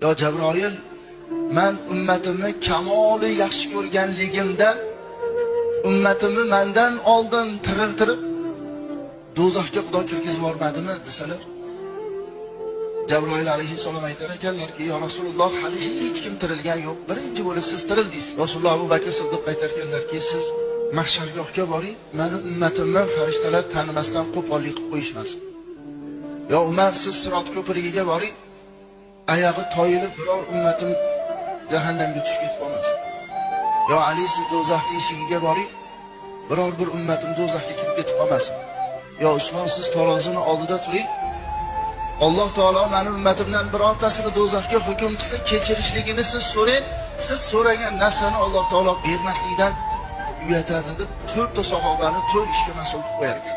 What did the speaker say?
yo Jabroil, men ummatimni kamoli yaxshi ko'rganligimda ummatimni mendan oldin tiriltirib do'zaxga Xudo kirgizib yubormadimi desalar, Jabroil alayhissalom aytar ekanlarki, yo Rasululloh, hali hech kim tirilgan yo'q, birinchi bo'lib siz tirildingiz. Rasululloh Abu Bakr Siddiq aytar ekanlarki, siz mahshargohga boring, meni ummatimni farishtalar tanimasdan qo'pollik qilib qo'yishmasin. Yo Umar, siz Sirot ko'prigiga boring, oyog'i toyilib biror ummatim jahannamga tushib ketib qolmasin. Yo Ali, siz do'zaxning eshigiga boring, biror bir ummatim do'zaxga kirib ketib qolmasin. Yo Usmon, siz tarozini oldida turing, Alloh taolo meni ummatimdan birortasini do'zaxga hukm qilsa, kechirishligini siz so'rang, siz so'ragan narsani Alloh taolo bermaslikdan uyatadi deb 4 ta sahobani 4 ishga mas'ul qilib qo'yar ekan.